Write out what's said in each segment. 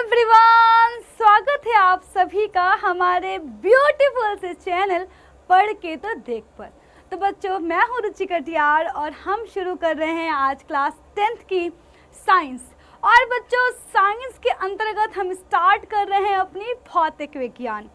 Everyone, स्वागत है आप सभी का हमारे ब्यूटीफुल से चैनल पढ़ के तो देख पर। तो बच्चों, मैं हूँ रुचि कटियार और हम शुरू कर रहे हैं आज क्लास 10th की साइंस। और बच्चों, साइंस के अंतर्गत हम स्टार्ट कर रहे हैं अपनी भौतिक विज्ञान।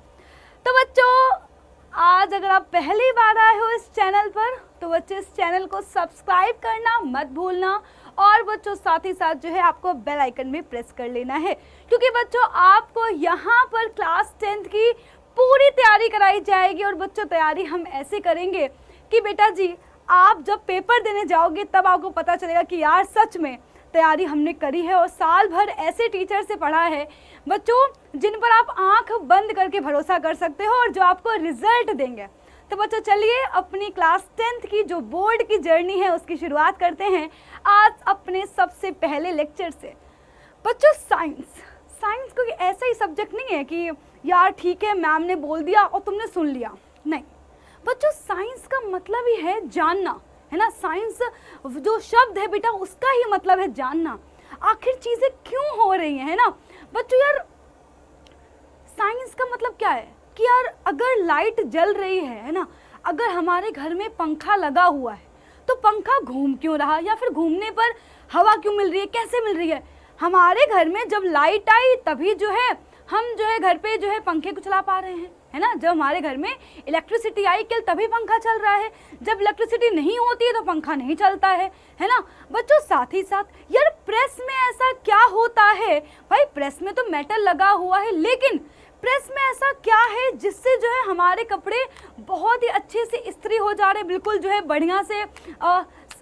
तो बच्चों, आज अगर आप पहली बार आए हो इस चैनल पर तो बच्चों इस चैनल को सब्सक्राइब करना मत भूलना। और बच्चों साथ ही साथ जो है आपको बेल आइकन भी प्रेस कर लेना है, क्योंकि बच्चों आपको यहाँ पर क्लास 10th की पूरी तैयारी कराई जाएगी। और बच्चों तैयारी हम ऐसे करेंगे कि बेटा जी आप जब पेपर देने जाओगे तब आपको पता चलेगा कि यार सच में तैयारी हमने करी है और साल भर ऐसे टीचर से पढ़ा है बच्चों जिन पर आप आंख बंद करके भरोसा कर सकते हो और जो आपको रिजल्ट देंगे। तो बच्चों चलिए अपनी क्लास 10th की जो बोर्ड की जर्नी है उसकी शुरुआत करते हैं आज अपने सबसे पहले लेक्चर से। बच्चों साइंस कोई ऐसा ही सब्जेक्ट नहीं है कि यार ठीक है मैम ने बोल दिया और तुमने सुन लिया। नहीं बच्चों, साइंस का मतलब ही है जानना, है ना। साइंस जो शब्द है बेटा उसका ही मतलब है जानना, आखिर चीज़ें क्यों हो रही हैं, है ना। बच्चों यार साइंस का मतलब क्या है कि यार अगर लाइट जल रही है ना, अगर हमारे घर में पंखा लगा हुआ है तो पंखा घूम क्यों रहा, या फिर घूमने पर हवा क्यों मिल रही है, कैसे मिल रही है। हमारे घर में जब लाइट आई तभी जो है हम जो है घर पे जो है पंखे को चला पा रहे हैं, है ना। जब हमारे घर में इलेक्ट्रिसिटी आई केवल तभी पंखा चल रहा है, जब इलेक्ट्रिसिटी नहीं होती है तो पंखा नहीं चलता है ना। बच्चों साथ ही साथ यार प्रेस में ऐसा क्या होता है, भाई प्रेस में तो मेटल लगा हुआ है, लेकिन प्रेस में ऐसा क्या है जिससे जो है हमारे कपड़े बहुत ही अच्छे से इस्त्री हो जा रहे, बिल्कुल जो है बढ़िया से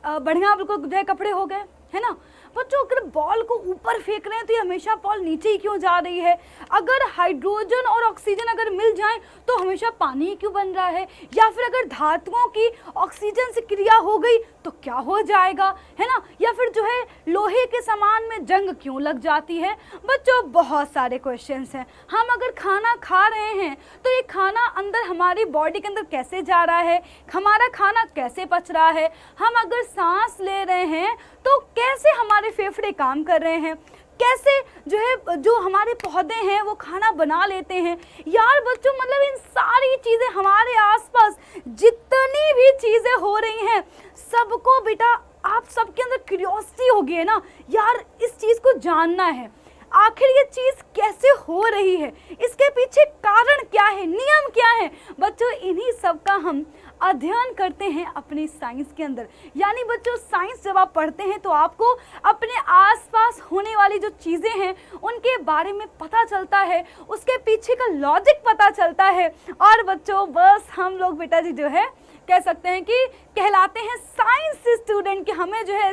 बढ़िया बिल्कुल जो है कपड़े हो गए, है ना। बच्चों अगर बॉल को ऊपर फेंक रहे हैं तो ये हमेशा बॉल नीचे ही क्यों जा रही है। अगर हाइड्रोजन और ऑक्सीजन अगर मिल जाए तो हमेशा पानी ही क्यों बन रहा है। या फिर अगर धातुओं की ऑक्सीजन से क्रिया हो गई तो क्या हो जाएगा, है ना। या फिर जो है लोहे के सामान में जंग क्यों लग जाती है। बच्चों बहुत सारे क्वेश्चंस हैं। हम अगर खाना खा रहे हैं तो ये खाना अंदर हमारी बॉडी के अंदर कैसे जा रहा है, हमारा खाना कैसे पच रहा है। हम अगर सांस ले रहे हैं तो कैसे हमारे फेफड़े काम कर रहे हैं, कैसे जो है जो हमारे पौधे हैं वो खाना बना लेते हैं। यार बच्चों मतलब इन सारी चीज़ें हमारे आसपास जितनी भी चीज़ें हो रही हैं सबको बेटा आप सबके अंदर क्यूरियोसिटी होगी, है ना। यार इस चीज़ को जानना है, आखिर ये चीज़ कैसे हो रही है, इसके पीछे कारण क्या है, नियम क्या है। बच्चों इन्हीं सब का हम अध्ययन करते हैं अपनी साइंस के अंदर। यानी बच्चों साइंस जब आप पढ़ते हैं तो आपको अपने आसपास होने वाली जो चीज़ें हैं उनके बारे में पता चलता है, उसके पीछे का लॉजिक पता चलता है। और बच्चों बस हम लोग बेटा जी जो है कह सकते हैं कि कहलाते हैं साइंस स्टूडेंट, कि हमें जो है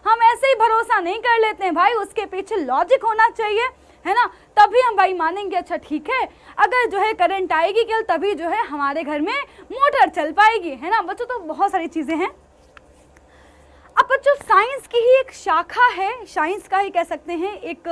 हम ऐसे ही भरोसा नहीं कर लेते हैं भाई, उसके पीछे लॉजिक होना चाहिए, है ना। तभी हम भाई मानेंगे अच्छा ठीक है अगर जो है करंट आएगी केवल तभी जो है हमारे घर में मोटर चल पाएगी, है ना। बच्चों तो बहुत सारी चीज़ें हैं। अब बच्चों साइंस की ही एक शाखा है, साइंस का ही कह सकते हैं एक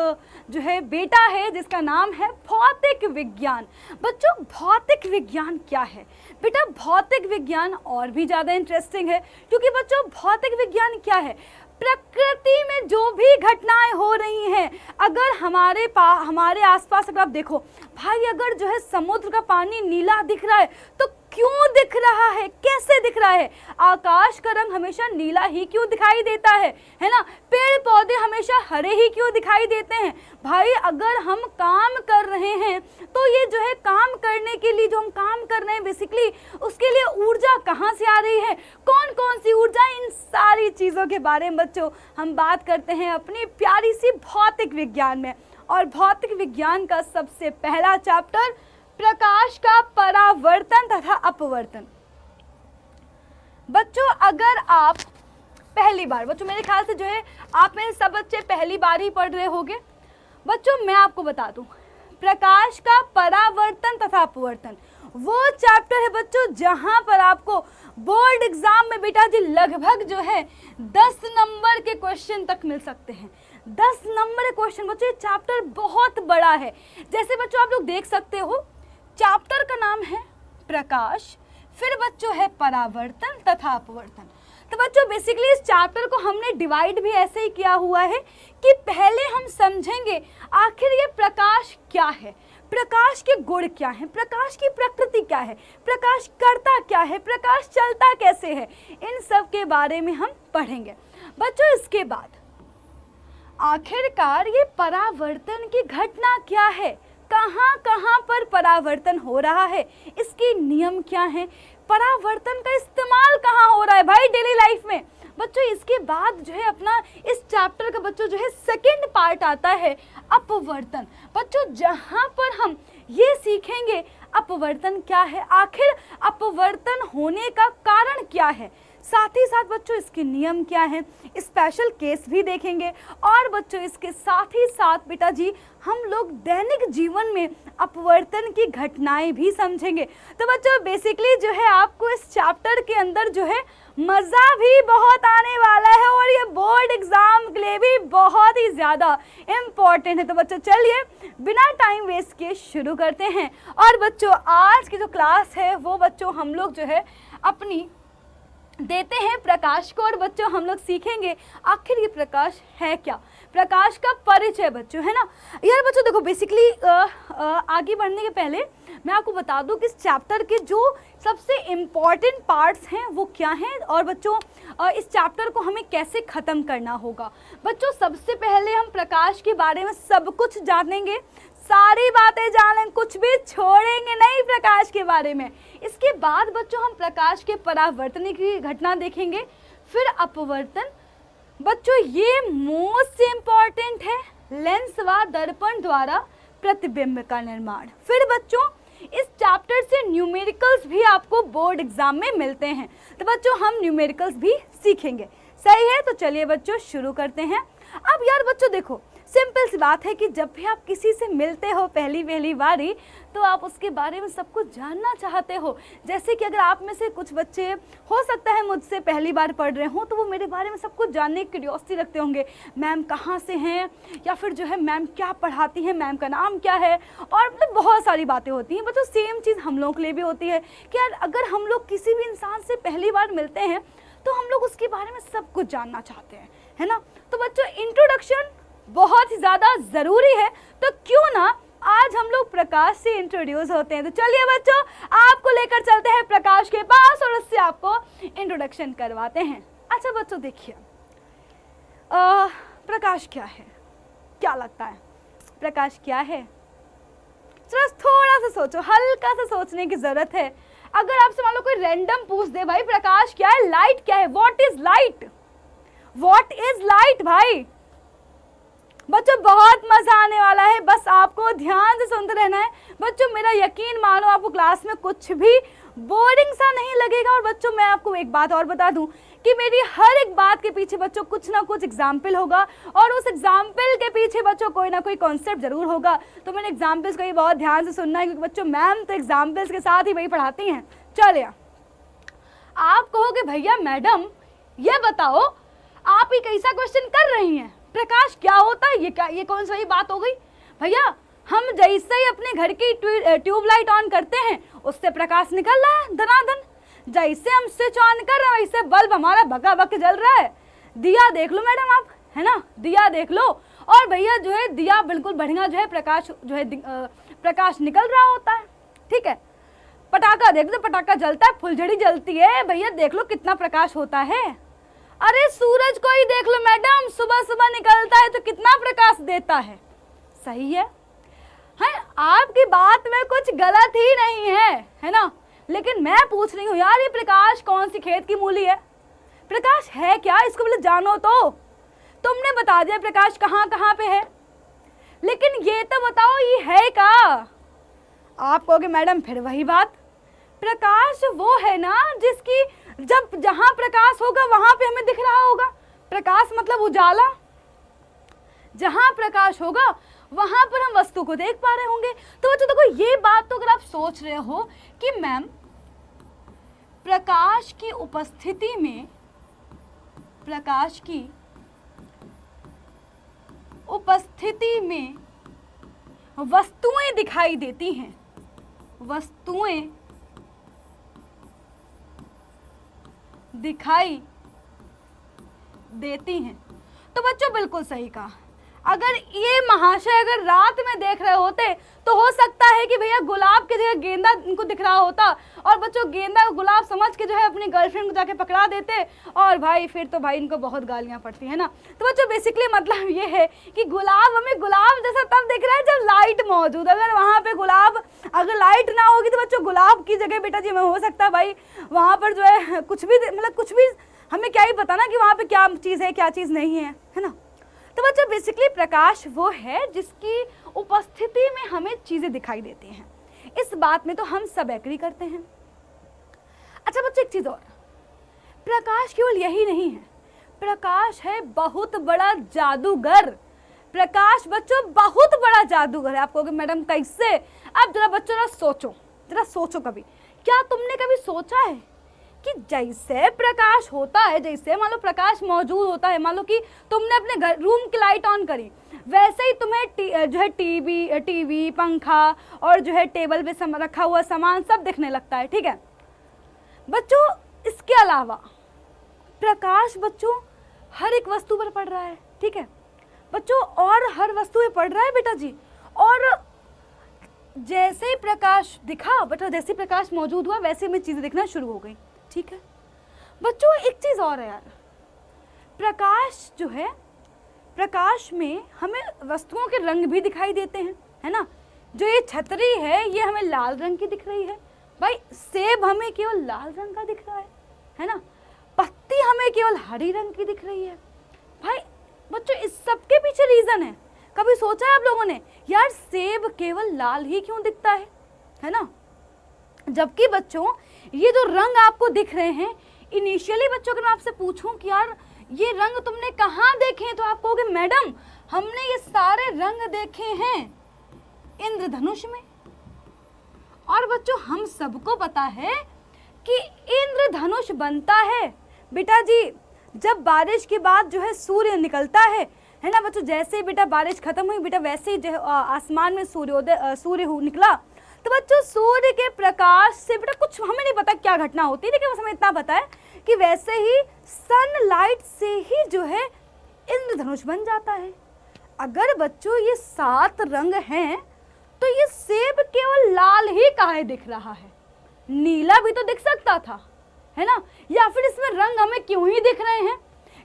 जो है बेटा है जिसका नाम है भौतिक विज्ञान। बच्चों भौतिक विज्ञान क्या है बेटा, भौतिक विज्ञान और भी ज़्यादा इंटरेस्टिंग है, क्योंकि बच्चों भौतिक विज्ञान क्या है, प्रकृति में जो भी घटनाएं हो रही हैं अगर हमारे आसपास अगर आप देखो भाई, अगर जो है समुद्र का पानी नीला दिख रहा है तो क्यों दिख रहा है, कैसे दिख रहा है। आकाश का रंग हमेशा नीला ही क्यों दिखाई देता है ना। पेड़ पौधे हमेशा हरे ही क्यों दिखाई देते हैं। भाई अगर हम काम कर रहे हैं तो ये जो है काम करने के लिए जो हम काम कर रहे हैं बेसिकली उसके लिए ऊर्जा कहाँ से आ रही है, कौन कौन सी ऊर्जा, इन सारी चीज़ों के बारे में बच्चों हम बात करते हैं अपनी प्यारी सी भौतिक विज्ञान में। और भौतिक विज्ञान का सबसे पहला चैप्टर प्रकाश का परावर्तन तथा अपवर्तन। बच्चों अगर आप पहली बार, बच्चों मेरे ख्याल से जो है आप में सब बच्चे पहली बार ही पढ़ रहे होंगे। बच्चों मैं आपको बता दूं प्रकाश का परावर्तन तथा अपवर्तन वो चैप्टर है बच्चों जहां पर आपको बोर्ड एग्जाम में बेटा जी लगभग जो है 10 नंबर के क्वेश्चन तक मिल सकते हैं। 10 नंबर के क्वेश्चन बच्चों, ये चैप्टर बहुत बड़ा है। जैसे बच्चों आप लोग देख सकते हो चैप्टर का नाम है प्रकाश, फिर बच्चों है परावर्तन तथा अपवर्तन। तो बच्चों बेसिकली इस चैप्टर को हमने डिवाइड भी ऐसे ही किया हुआ है कि पहले हम समझेंगे आखिर ये प्रकाश क्या है, प्रकाश के गुण क्या हैं, प्रकाश की प्रकृति क्या है, प्रकाश करता क्या है, प्रकाश चलता कैसे है, इन सब के बारे में हम पढ़ेंगे। बच्चों इसके बाद आखिरकार ये परावर्तन की घटना क्या है, कहाँ कहाँ पर परावर्तन हो रहा है, इसके नियम क्या हैं, परावर्तन का इस्तेमाल कहाँ हो रहा है भाई डेली लाइफ में। बच्चों इसके बाद जो है अपना इस चैप्टर का बच्चों जो है सेकंड पार्ट आता है अपवर्तन। बच्चों जहाँ पर हम ये सीखेंगे अपवर्तन क्या है, आखिर अपवर्तन होने का कारण क्या है, साथ ही साथ बच्चों इसके नियम क्या हैं, स्पेशल केस भी देखेंगे और बच्चों इसके साथ ही साथ बेटा जी हम लोग दैनिक जीवन में अपवर्तन की घटनाएं भी समझेंगे। तो बच्चों बेसिकली जो है आपको इस चैप्टर के अंदर जो है मज़ा भी बहुत आने वाला है और ये बोर्ड एग्जाम के लिए भी बहुत ही ज़्यादा इम्पॉर्टेंट है। तो बच्चों चलिए बिना टाइम वेस्ट किए शुरू करते हैं। और बच्चों आज की जो क्लास है वो बच्चों हम लोग जो है अपनी देते हैं प्रकाश को और बच्चों हम लोग सीखेंगे आखिर ये प्रकाश है क्या, प्रकाश का परिचय बच्चों, है ना यार। बच्चों देखो बेसिकली आगे बढ़ने के पहले मैं आपको बता दूं कि इस चैप्टर के जो सबसे इम्पॉर्टेंट पार्ट्स हैं वो क्या हैं और बच्चों इस चैप्टर को हमें कैसे ख़त्म करना होगा। बच्चों सबसे पहले हम प्रकाश के बारे में सब कुछ जानेंगे, सारी बातें जानेंगे, कुछ भी छोड़ेंगे नहीं प्रकाश के बारे में। इसके बाद बच्चों हम प्रकाश के परावर्तन की घटना देखेंगे, फिर अपवर्तन। बच्चों ये मोस्ट इम्पॉर्टेंट है, लेंस व दर्पण द्वारा प्रतिबिंब का निर्माण। फिर बच्चों इस चैप्टर से न्यूमेरिकल्स भी आपको बोर्ड एग्जाम में मिलते हैं, तो बच्चों हम न्यूमेरिकल्स भी सीखेंगे। सही है, तो चलिए बच्चों शुरू करते हैं। अब यार बच्चों देखो सिंपल सी बात है कि जब भी आप किसी से मिलते हो पहली बारी तो आप उसके बारे में सब कुछ जानना चाहते हो। जैसे कि अगर आप में से कुछ बच्चे हो सकता है मुझसे पहली बार पढ़ रहे हों तो वो मेरे बारे में सब कुछ जानने की क्यूरियोसिटी रखते होंगे, मैम कहाँ से हैं या फिर जो है मैम क्या पढ़ाती हैं, मैम का नाम क्या है, और मतलब बहुत सारी बातें होती हैं। बच्चों सेम चीज़ हम लोग के लिए भी होती है कि यार अगर हम लोग किसी भी इंसान से पहली बार मिलते हैं तो हम लोग उसके बारे में सब कुछ जानना चाहते हैं, है ना। तो बच्चों इंट्रोडक्शन बहुत ही ज़्यादा ज़रूरी है, तो क्यों ना आज हम लोग प्रकाश से इंट्रोड्यूस होते हैं। तो चलिए बच्चों आपको लेकर चलते हैं प्रकाश के पास और उससे आपको इंट्रोडक्शन करवाते हैं। अच्छा बच्चों देखिए प्रकाश क्या है, क्या लगता है प्रकाश क्या है? चलो थोड़ा सा सोचो, हल्का सा सोचने की ज़रूरत है। अगर आपसे मान लो कोई रैंडम पूछ दे भाई प्रकाश क्या है, लाइट क्या है, what is light, what is light भाई, बच्चों बहुत मजा आने वाला है, बस आपको ध्यान से सुनते रहना है। बच्चों मेरा यकीन मानो आपको क्लास में कुछ भी बोरिंग सा नहीं लगेगा। और बच्चों मैं आपको एक बात और बता दूं कि मेरी हर एक बात के पीछे बच्चों कुछ ना कुछ एग्जाम्पल होगा और उस एग्जाम्पल के पीछे बच्चों कोई ना कोई कॉन्सेप्ट जरूर होगा। तो मैंने एग्जाम्पल्स को ये बहुत ध्यान से सुनना है क्योंकि बच्चों मैम तो एग्जाम्पल्स के साथ ही वही पढ़ाती हैं। चलिए आप कहोगे भैया मैडम ये बताओ आप ही कैसा क्वेश्चन कर रही हैं, प्रकाश क्या होता है, ये कौन सी बात हो गई भैया। हम जैसे ही अपने घर की ट्यूबलाइट ऑन करते हैं उससे प्रकाश निकल रहा है धनाधन, जैसे हम स्विच ऑन कर रहे हैं वैसे बल्ब हमारा बका जल रहा है। दिया देख लो मैडम आप, है ना, दिया देख लो और भैया जो है दिया बिल्कुल बढ़िया जो है प्रकाश जो है प्रकाश निकल रहा होता है, ठीक है। पटाखा देख लो, पटाखा जलता है, फुलझड़ी जलती है, भैया देख लो कितना प्रकाश होता है। अरे सूरज को ही देख लो मैडम, सुबह सुबह निकलता है तो कितना प्रकाश देता है। सही है आपकी बात में कुछ गलत ही नहीं है ना। लेकिन मैं पूछ रही हूँ यार ये प्रकाश कौन सी खेत की मूली है, प्रकाश है क्या, इसको पहले जानो तो। तुमने बता दिया प्रकाश कहाँ कहाँ पे है, लेकिन ये तो बताओ ये है क्या। आप कहोगे मैडम फिर वही बात, प्रकाश वो है ना जिसकी जब जहां प्रकाश होगा वहां पे हमें दिख रहा होगा, प्रकाश मतलब उजाला, जहां प्रकाश होगा वहां पर हम वस्तु को देख पा रहे होंगे। तो बच्चों देखो ये बात तो अगर आप सोच रहे हो कि मैम प्रकाश की उपस्थिति में, प्रकाश की उपस्थिति में वस्तुएं दिखाई देती हैं, वस्तुएं दिखाई देती हैं। तो बच्चों बिल्कुल सही कहा, अगर ये महाशय अगर रात में देख रहे होते तो हो सकता है कि भैया गुलाब की जगह गेंदा इनको दिख रहा होता, और बच्चों गेंदा को गुलाब समझ के जो है अपनी गर्लफ्रेंड को जाके पकड़ा देते, और भाई फिर तो भाई इनको बहुत गालियां पड़ती है ना। तो बच्चों बेसिकली मतलब ये है कि गुलाब हमें गुलाब जैसा तब दिख रहा है जब लाइट मौजूद, अगर वहाँ पे गुलाब अगर लाइट ना होगी तो बच्चों गुलाब की जगह बेटा जी हमें हो सकता है भाई वहाँ पर जो है कुछ भी मतलब कुछ भी हमें क्या ही पता ना कि वहाँ पे क्या चीज़ है क्या चीज़ नहीं है, है ना। तो बच्चों बेसिकली प्रकाश वो है जिसकी उपस्थिति में हमें चीज़ें दिखाई देती हैं, इस बात में तो हम सब एग्री करते हैं। अच्छा बच्चों एक चीज़ और, प्रकाश केवल यही नहीं है, प्रकाश है बहुत बड़ा जादूगर। प्रकाश बच्चों बहुत बड़ा जादूगर है। आप कहोगे मैडम कैसे, अब जरा बच्चों जरा सोचो कभी, क्या तुमने कभी सोचा है कि जैसे प्रकाश होता है, जैसे मान लो प्रकाश मौजूद होता है, मान लो कि तुमने अपने घर रूम की लाइट ऑन करी, वैसे ही तुम्हें जो है टीवी पंखा और जो है टेबल पे रखा हुआ सामान सब दिखने लगता है, ठीक है बच्चों। इसके अलावा प्रकाश बच्चों हर एक वस्तु पर पड़ रहा है, ठीक है बच्चों, और हर वस्तु पे पड़ रहा है बेटा जी। और जैसे ही प्रकाश दिखा बेटा, जैसे ही प्रकाश मौजूद हुआ वैसे हमें चीज़ें दिखना शुरू हो गई, ठीक है बच्चों। एक चीज़ और है यार, प्रकाश जो है, प्रकाश में हमें वस्तुओं के रंग भी दिखाई देते हैं, है ना। जो ये छतरी है ये हमें लाल रंग की दिख रही है भाई, सेब हमें केवल लाल रंग का दिख रहा है ना, पत्ती हमें केवल हरी रंग की दिख रही है भाई। बच्चों इस सब के पीछे रीज़न है, कभी सोचा है आप लोगों ने यार सेब केवल लाल ही क्यों दिखता है ना। जबकि बच्चों ये जो रंग आपको दिख रहे हैं, इनिशियली बच्चों अगर मैं आपसे पूछूं कि यार ये रंग तुमने कहाँ देखे, तो आप कहोगे मैडम हमने ये सारे रंग देखे हैं इंद्रधनुष में। और बच्चों हम सबको पता है कि इंद्रधनुष बनता है बेटा जी जब बारिश के बाद जो है सूर्य निकलता है ना बच्चों। जैसे ही बेटा बारिश खत्म हुई बेटा, वैसे ही जो है आसमान में सूर्य निकला, तो बच्चों सूर्य के प्रकाश से बेटा कुछ हमें नहीं पता क्या घटना होती है, लेकिन बस हमें इतना पता है कि वैसे ही सनलाइट से ही जो है इंद्रधनुष बन जाता है। अगर बच्चों ये 7 रंग हैं तो ये सेब केवल लाल ही काहे दिख रहा है, नीला भी तो दिख सकता था, है ना। या फिर इसमें रंग हमें क्यों ही दिख रहे हैं,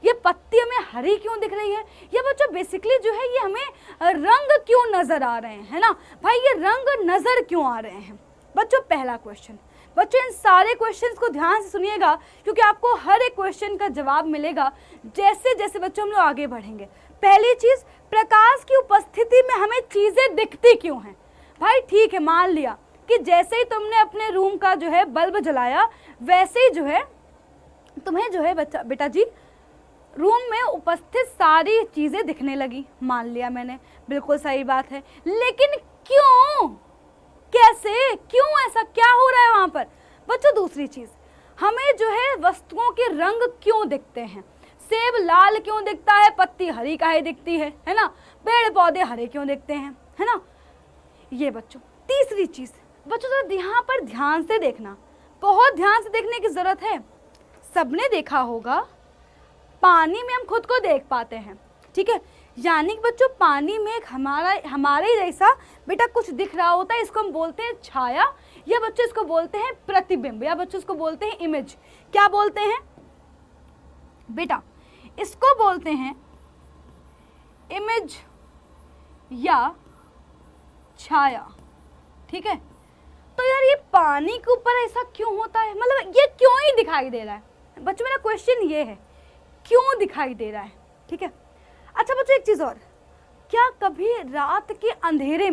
ये पत्ती हमें हरी क्यों दिख रही है, ये बच्चों बेसिकली जो है ये हमें रंग क्यों नजर आ रहे हैं, है ना भाई, ये रंग नजर क्यों आ रहे हैं। बच्चों पहला क्वेश्चन, बच्चों इन सारे क्वेश्चंस को ध्यान से सुनिएगा क्योंकि आपको हर एक क्वेश्चन का जवाब मिलेगा जैसे जैसे बच्चों हम लोग आगे बढ़ेंगे। पहली चीज, प्रकाश की उपस्थिति में हमें चीजें दिखती क्यों हैं भाई। ठीक है मान लिया कि जैसे ही तुमने अपने रूम का जो है बल्ब जलाया, वैसे ही जो है तुम्हें जो है बेटा जी रूम में उपस्थित सारी चीजें दिखने लगी, मान लिया मैंने, बिल्कुल सही बात है। लेकिन क्यों, कैसे, क्यों, ऐसा क्या हो रहा है वहां पर बच्चों। दूसरी चीज, हमें जो है वस्तुओं के रंग क्यों दिखते हैं, सेब लाल क्यों दिखता है, पत्ती हरी काहे दिखती है ना, पेड़ पौधे हरे क्यों दिखते हैं, है ना ये बच्चों। तीसरी चीज बच्चों जरा यहाँ पर ध्यान से देखना, बहुत ध्यान से देखने की जरूरत है। सबने देखा होगा पानी में हम खुद को देख पाते हैं, ठीक है, यानी कि बच्चों पानी में एक हमारे जैसा बेटा कुछ दिख रहा होता है, इसको हम बोलते हैं छाया, या बच्चों इसको बोलते हैं प्रतिबिंब, या बच्चों इसको बोलते हैं इमेज। क्या बोलते हैं बेटा, इसको बोलते हैं इमेज या छाया, ठीक है। तो यार ये पानी के ऊपर ऐसा क्यों होता है, मतलब ये क्यों ही दिखाई दे रहा है बच्चों, मेरा क्वेश्चन ये है क्यों दिखाई दे रहा है, ठीक है। अच्छा बच्चों एक चीज और, क्या कभी रात के अंधेरे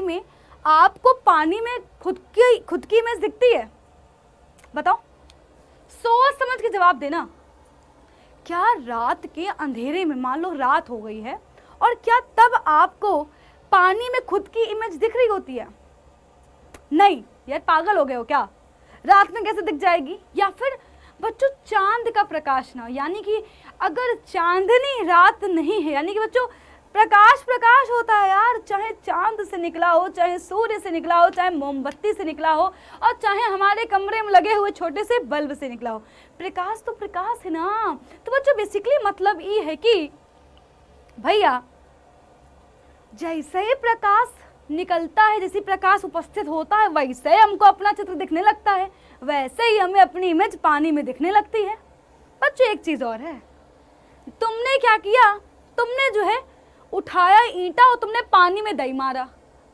में आपको पानी में खुद की इमेज दिखती है, बताओ, सोच समझ के जवाब देना। क्या रात के अंधेरे में, मान लो रात हो गई है और क्या तब आपको पानी में खुद की इमेज दिख रही होती है? नहीं यार पागल हो गए हो क्या, रात में कैसे दिख जाएगी। या फिर बच्चों चांद का प्रकाश ना, यानी कि अगर चांदनी रात नहीं है, यानी कि बच्चों प्रकाश प्रकाश होता है यार, चाहे चांद से निकला हो, चाहे सूर्य से निकला हो, चाहे मोमबत्ती से निकला हो, और चाहे हमारे कमरे में लगे हुए छोटे से बल्ब से निकला हो, प्रकाश तो प्रकाश है ना। तो बच्चों बेसिकली मतलब ये है कि भैया जैसे ही प्रकाश निकलता है, जैसे प्रकाश उपस्थित होता है, वैसे ही हमको अपना चित्र दिखने लगता है, वैसे ही हमें अपनी इमेज पानी में दिखने लगती है। बच्चों एक चीज और है, तुमने क्या किया, तुमने जो है उठाया ईंटा और तुमने पानी में दई मारा,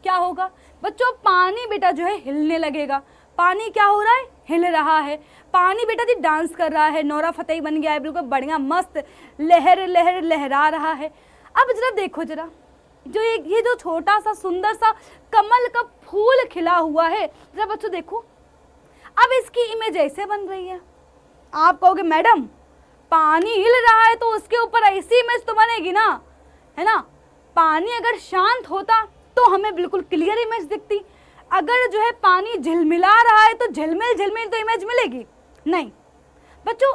क्या होगा बच्चों, पानी बेटा जो है हिलने लगेगा। पानी क्या हो रहा है, हिल रहा है। पानी बेटा जी डांस कर रहा है, नोरा फतेही बन गया है, बिल्कुल बढ़िया मस्त लहर लहर लहरा रहा है। अब जरा देखो, जरा जो ये जो छोटा सा सुंदर सा कमल का फूल खिला हुआ है, जरा बच्चों देखो, अब इसकी इमेज ऐसे बन रही है। आप कहोगे मैडम पानी हिल रहा है तो उसके ऊपर ऐसी इमेज तो बनेगी ना, है ना। पानी अगर शांत होता तो हमें बिल्कुल क्लियर इमेज दिखती। अगर जो है पानी झिलमिला रहा है तो झिलमिल झिलमिल तो इमेज मिलेगी नहीं। बच्चों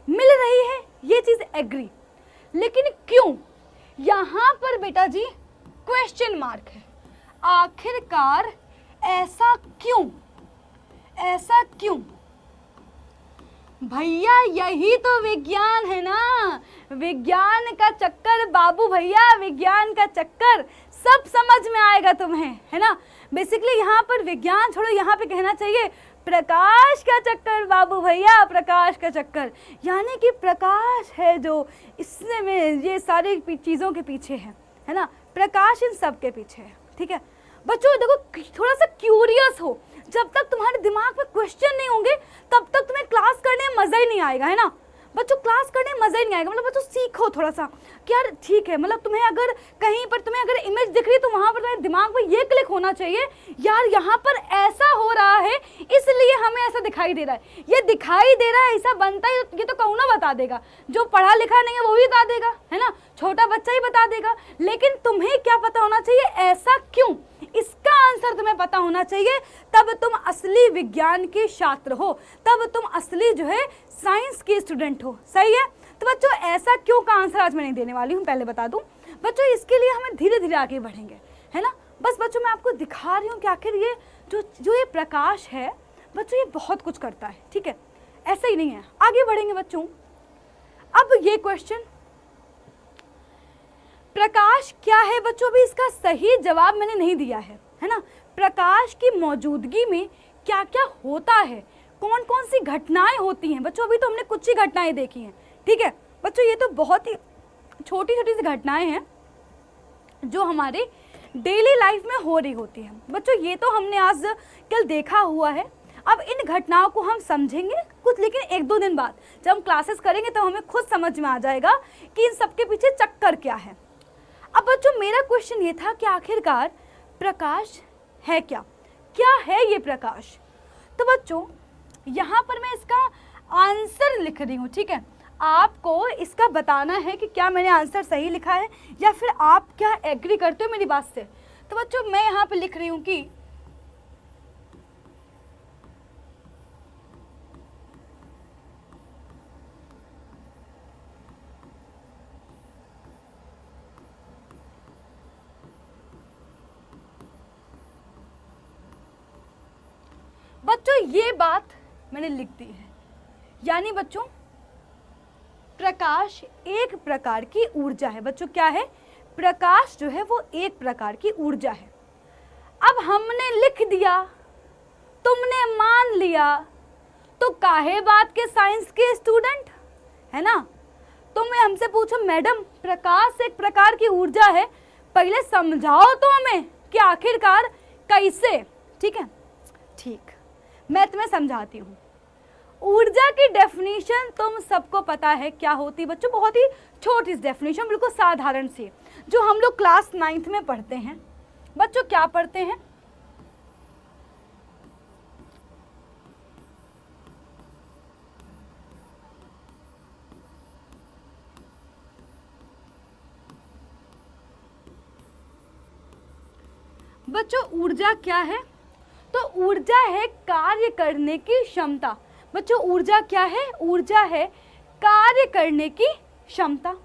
मिल रही है ये चीज एग्री, लेकिन क्यों, यहाँ पर बेटा जी क्वेश्चन मार्क है। आखिरकार ऐसा क्यों, ऐसा क्यों भैया, यही तो विज्ञान है ना, विज्ञान का चक्कर बाबू भैया, विज्ञान का चक्कर, सब समझ में आएगा तुम्हें, है ना। बेसिकली यहाँ पर विज्ञान छोड़ो, यहाँ पे कहना चाहिए प्रकाश का चक्कर बाबू भैया, प्रकाश का चक्कर, यानी कि प्रकाश है जो इसमें ये सारी चीज़ों के पीछे है ना, प्रकाश इन सब के पीछे है। ठीक है बच्चों, देखो थोड़ा सा क्यूरियस हो, जब तक तुम्हारे दिमाग में क्वेश्चन नहीं होंगे तब तक तुम्हें क्लास करने में मजा ही नहीं आएगा, है ना बच्चों। क्लास करने में मजा ही नहीं आएगा, मतलब बच्चों सीखो थोड़ा सा कि यार ठीक है, मतलब तुम्हें अगर कहीं पर तुम्हें अगर इमेज दिख रही है तो वहां पर तुम्हारे दिमाग में ये क्लिक होना चाहिए, यार यहाँ पर ऐसा हो रहा है इसलिए हमें ऐसा दिखाई दे रहा है, ये दिखाई दे रहा है ऐसा बनता है, ये तो कौन ना बता देगा, जो पढ़ा लिखा नहीं है वो भी बता देगा, है ना, छोटा बच्चा ही बता देगा। लेकिन तुम्हें क्या पता होना चाहिए, ऐसा क्यों, इसका आंसर तुम्हें पता होना चाहिए, तब तुम असली विज्ञान के छात्र हो, तब तुम असली जो है साइंस के स्टूडेंट हो। सही है। तो बच्चों ऐसा क्यों का आंसर आज मैं नहीं देने वाली हूँ, पहले बता दूं बच्चों, इसके लिए हमें धीरे धीरे आगे बढ़ेंगे, है ना। बस बच्चों मैं आपको दिखा रही हूँ कि आखिर ये जो ये प्रकाश है बच्चों, ये बहुत कुछ करता है। ठीक है, ऐसा ही नहीं है, आगे बढ़ेंगे बच्चों। अब ये क्वेश्चन प्रकाश क्या है बच्चों, अभी इसका सही जवाब मैंने नहीं दिया है ना। प्रकाश की मौजूदगी में क्या क्या होता है, कौन कौन सी घटनाएं होती हैं बच्चों, अभी तो हमने कुछ ही घटनाएं देखी हैं। ठीक है बच्चों, ये तो बहुत ही छोटी छोटी सी घटनाएं हैं जो हमारे डेली लाइफ में हो रही होती हैं बच्चों, ये तो हमने आज कल देखा हुआ है। अब इन घटनाओं को हम समझेंगे कुछ, लेकिन एक दो दिन बाद जब हम क्लासेस करेंगे तो हमें खुद समझ में आ जाएगा कि इन सबके पीछे चक्कर क्या है। अब बच्चों मेरा क्वेश्चन ये था कि आखिरकार प्रकाश है क्या, क्या है ये प्रकाश। तो बच्चों यहाँ पर मैं इसका आंसर लिख रही हूँ। ठीक है, आपको इसका बताना है कि क्या मैंने आंसर सही लिखा है या फिर आप क्या एग्री करते हो मेरी बात से। तो बच्चों मैं यहाँ पे लिख रही हूँ कि बच्चों ये बात मैंने लिख दी है, यानी बच्चों प्रकाश एक प्रकार की ऊर्जा है। बच्चों क्या है, प्रकाश जो है वो एक प्रकार की ऊर्जा है। अब हमने लिख दिया, तुमने मान लिया, तो काहे बात के साइंस के स्टूडेंट, है ना। तुम्हें हमसे पूछो मैडम प्रकाश एक प्रकार की ऊर्जा है, पहले समझाओ तो हमें कि आखिरकार कैसे। ठीक है, ठीक, मैं तुम्हें समझाती हूँ। ऊर्जा की डेफिनेशन तुम सबको पता है क्या होती है बच्चों, बहुत ही छोटी सी डेफिनेशन, बिल्कुल साधारण सी, जो हम लोग क्लास 9th में पढ़ते हैं। बच्चों क्या पढ़ते हैं, बच्चों ऊर्जा क्या है, तो ऊर्जा है कार्य करने की क्षमता। बच्चों ऊर्जा क्या है, ऊर्जा है कार्य करने की क्षमता,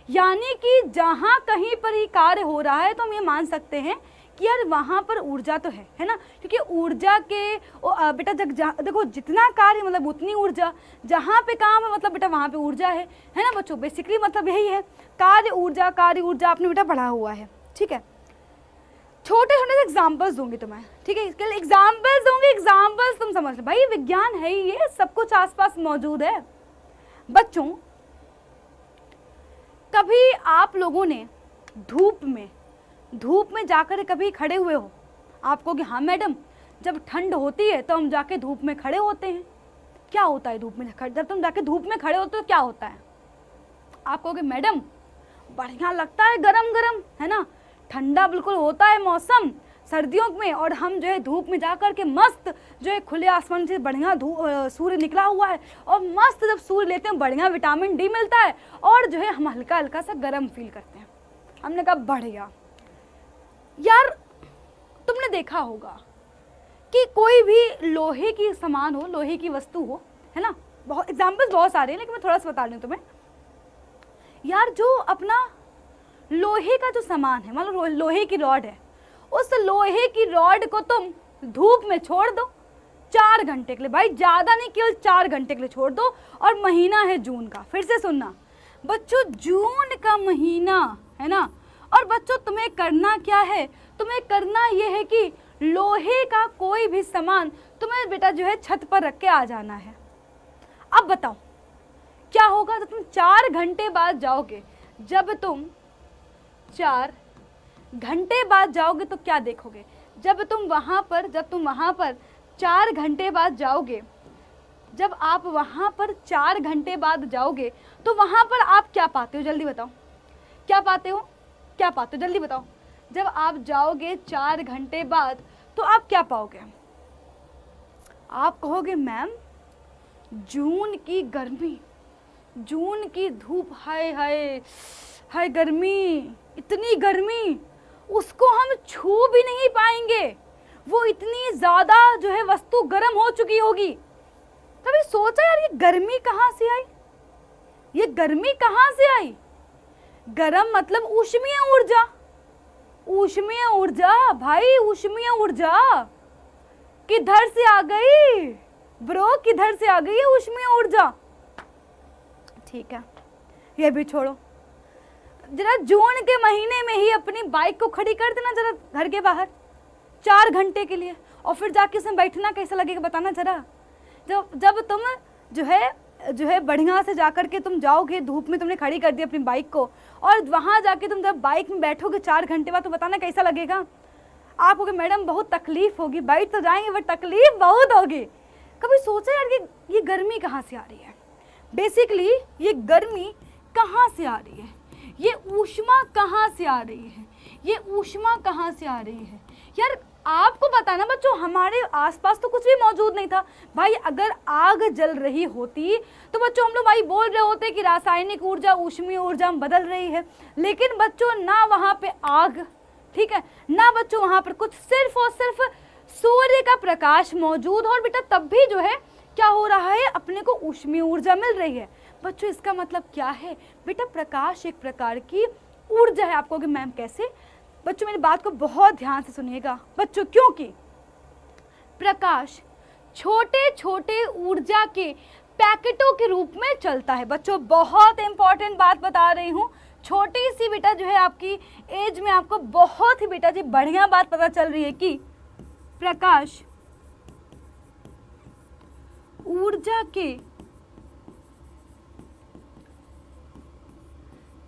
यानी कि जहाँ कहीं पर ही कार्य हो रहा है तो हम ये मान सकते हैं कि यार वहाँ पर ऊर्जा तो है ना, क्योंकि ऊर्जा के बेटा देखो जितना कार्य मतलब उतनी ऊर्जा, जहाँ पे काम है मतलब बेटा वहाँ पे ऊर्जा है ना बच्चों। बेसिकली मतलब यही है, कार्य ऊर्जा आपने बेटा पढ़ा हुआ है, ठीक है। छोटे छोटे एग्जाम्पल्स दूंगी तुम्हें, ठीक है, इसके लिए एग्जाम्पल्स दूंगी, एग्जाम्पल्स तुम समझ लो भाई, विज्ञान है ही ये, सब कुछ आसपास मौजूद है। बच्चों कभी आप लोगों ने धूप में जाकर कभी खड़े हुए हो? आप कहोगे हाँ मैडम, जब ठंड होती है तो हम जाके धूप में खड़े होते हैं। क्या होता है धूप में जब तुम जाके धूप में खड़े होते हो क्या होता है? आप कहोगे मैडम बढ़िया लगता है, गरम गरम, है ना, ठंडा बिल्कुल होता है मौसम सर्दियों में, और हम जो है धूप में जा कर के मस्त जो है खुले आसमान से बढ़िया सूर्य निकला हुआ है, और मस्त जब सूर्य लेते हैं बढ़िया विटामिन डी मिलता है, और जो है हम हल्का हल्का सा गर्म फील करते हैं। हमने कहा बढ़िया। यार तुमने देखा होगा कि कोई भी लोहे की सामान हो, लोहे की वस्तु हो, है ना, बहुत एग्जाम्पल्स बहुत सारे हैं लेकिन मैं थोड़ा सा बता रही हूँ तुम्हें। यार जो अपना लोहे का जो सामान है, मान लो लोहे की रॉड है, उस लोहे की रॉड को तुम धूप में छोड़ दो 4 घंटे के लिए, भाई ज़्यादा नहीं, केवल 4 घंटे के लिए छोड़ दो, और महीना है जून का। फिर से सुनना बच्चों, जून का महीना है ना, और बच्चों तुम्हें करना क्या है, तुम्हें करना ये है कि लोहे का कोई भी सामान तुम्हें बेटा जो है छत पर रख के आ जाना है। अब बताओ क्या होगा तो तुम 4 घंटे बाद जाओगे, जब तुम 4 घंटे बाद जाओगे तो क्या देखोगे? जब तुम वहाँ पर 4 घंटे बाद जाओगे, जब आप वहाँ पर 4 घंटे बाद जाओगे तो वहाँ पर आप क्या पाते हो? जल्दी बताओ क्या पाते हो, क्या पाते हो, जल्दी बताओ। जब आप जाओगे 4 घंटे बाद तो आप क्या पाओगे? आप कहोगे मैम जून की गर्मी, जून की धूप, हाय हाय हाय गर्मी, इतनी गर्मी, उसको हम छू भी नहीं पाएंगे, वो इतनी ज़्यादा जो है वस्तु गर्म हो चुकी होगी। कभी सोचा यार ये गर्मी कहाँ से आई, ये गर्मी कहाँ से आई? गर्म मतलब ऊष्मीय ऊर्जा, ऊष्मीय ऊर्जा भाई, ऊष्मीय ऊर्जा किधर से आ गई ब्रो, किधर से आ गई है ऊष्मीय ऊर्जा? ठीक है ये भी छोड़ो, जरा जून के महीने में ही अपनी बाइक को खड़ी कर देना जरा घर के बाहर 4 घंटे के लिए, और फिर जाके उसमें बैठना कैसा लगेगा बताना जरा। जब तुम जो है बढ़िया से जाकर के तुम जाओगे, धूप में तुमने खड़ी कर दी अपनी बाइक को, और वहाँ जाके तुम जब बाइक में बैठोगे 4 घंटे बाद तो बताना कैसा लगेगा। आप कहोगे मैडम बहुत तकलीफ होगी, बैठ तो जाएंगे बट तकलीफ बहुत होगी। कभी सोचा यार ये गर्मी कहाँ से आ रही है? बेसिकली ये गर्मी कहाँ से आ रही है, ये ऊष्मा कहाँ से आ रही है, ये ऊष्मा कहाँ से आ रही है? यार आपको बताना बच्चों, हमारे आसपास तो कुछ भी मौजूद नहीं था भाई। अगर आग जल रही होती तो बच्चों हम लोग भाई बोल रहे होते कि रासायनिक ऊर्जा ऊष्मीय ऊर्जा में बदल रही है, लेकिन बच्चों ना वहाँ पे आग, ठीक है, ना बच्चों वहाँ पर कुछ, सिर्फ और सिर्फ सूर्य का प्रकाश मौजूद, और बेटा तब भी जो है क्या हो रहा है, अपने को ऊष्मीय ऊर्जा मिल रही है। बच्चों इसका मतलब क्या है बेटा, प्रकाश एक प्रकार की ऊर्जा है। आप कहोगे मैम कैसे? बच्चों मेरी बात को बहुत ध्यान से सुनिएगा बच्चों, क्योंकि प्रकाश छोटे छोटे ऊर्जा के पैकेटों के रूप में चलता है। बच्चों बहुत इंपॉर्टेंट बात बता रही हूँ, छोटी सी बेटा जो है आपकी एज में आपको बहुत ही बेटा जी बढ़िया बात पता चल रही है कि प्रकाश ऊर्जा के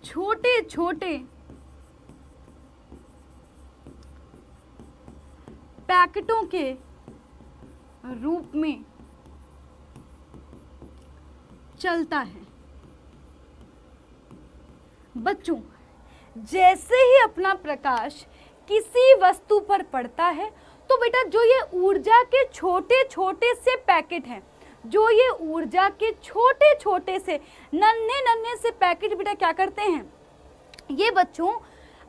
छोटे छोटे पैकेटों के रूप में चलता है। बच्चों जैसे ही अपना प्रकाश किसी वस्तु पर पड़ता है तो बेटा जो ये ऊर्जा के छोटे छोटे से पैकेट हैं, जो ये ऊर्जा के छोटे छोटे से नन्हे नन्हे से पैकेट बेटा क्या करते हैं, ये बच्चों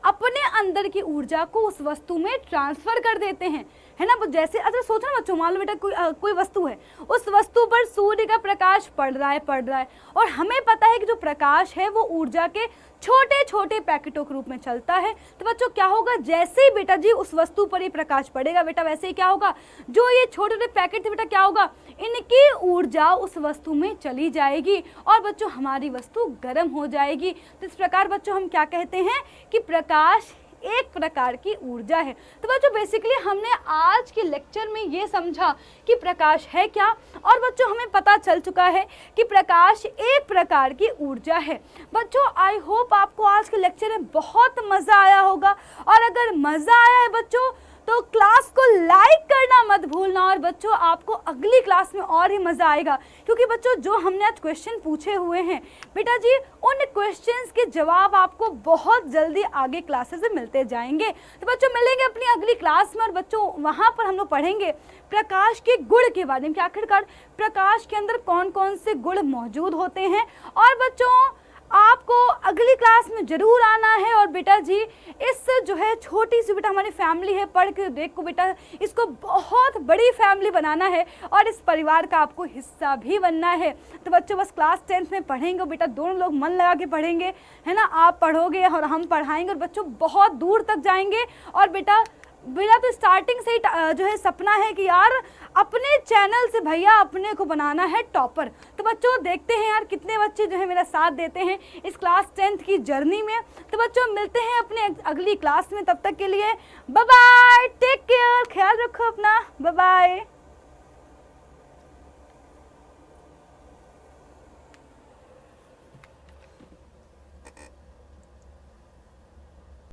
अपने अंदर की ऊर्जा को उस वस्तु में ट्रांसफर कर देते हैं, है ना। जैसे अच्छा सोचो ना बच्चों, मान लो बेटा कोई वस्तु है, उस वस्तु पर सूर्य का प्रकाश पड़ रहा है और हमें पता है कि जो प्रकाश है वो ऊर्जा के छोटे छोटे पैकेटों के रूप में चलता है। तो बच्चों क्या होगा, जैसे ही बेटा जी उस वस्तु पर ये प्रकाश पड़ेगा बेटा, वैसे ही क्या होगा, जो ये छोटे छोटे पैकेट थे बेटा क्या होगा, इनकी ऊर्जा उस वस्तु में चली जाएगी और बच्चों हमारी वस्तु गर्म हो जाएगी। तो इस प्रकार बच्चों हम क्या कहते हैं कि प्रकाश एक प्रकार की ऊर्जा है। तो बच्चों बेसिकली हमने आज के लेक्चर में ये समझा कि प्रकाश है क्या, और बच्चों हमें पता चल चुका है कि प्रकाश एक प्रकार की ऊर्जा है। बच्चों आई होप आपको आज के लेक्चर में बहुत मज़ा आया होगा, और अगर मज़ा आया है बच्चों तो क्लास को लाइक करना मत भूलना, और बच्चों आपको अगली क्लास में और ही मज़ा आएगा, क्योंकि बच्चों जो हमने आज क्वेश्चन पूछे हुए हैं बेटा जी, उन क्वेश्चंस के जवाब आपको बहुत जल्दी आगे क्लासेस में मिलते जाएंगे। तो बच्चों मिलेंगे अपनी अगली क्लास में, और बच्चों वहाँ पर हम लोग पढ़ेंगे प्रकाश के गुण के बारे में कि आखिरकार प्रकाश के अंदर कौन कौन से गुण मौजूद होते हैं। और बच्चों आपको अगली क्लास में ज़रूर आना है, और बेटा जी इस जो है छोटी सी बेटा हमारी फैमिली है, पढ़ के देखो बेटा, इसको बहुत बड़ी फैमिली बनाना है और इस परिवार का आपको हिस्सा भी बनना है। तो बच्चों बस क्लास 10th में पढ़ेंगे बेटा, दोनों लोग मन लगा के पढ़ेंगे, है ना, आप पढ़ोगे और हम पढ़ाएंगे, और बच्चों बहुत दूर तक जाएंगे। और बेटा तो स्टार्टिंग से ही जो है सपना है कि यार अपने चैनल से भैया अपने को बनाना है टॉपर। तो बच्चों देखते हैं यार कितने बच्चे जो है मेरा साथ देते हैं इस क्लास 10th की जर्नी में। तो बच्चों मिलते हैं अपने अगली क्लास में, तब तक के लिए बाय बाय, टेक केयर, ख्याल रखो अपना, बाय बाय।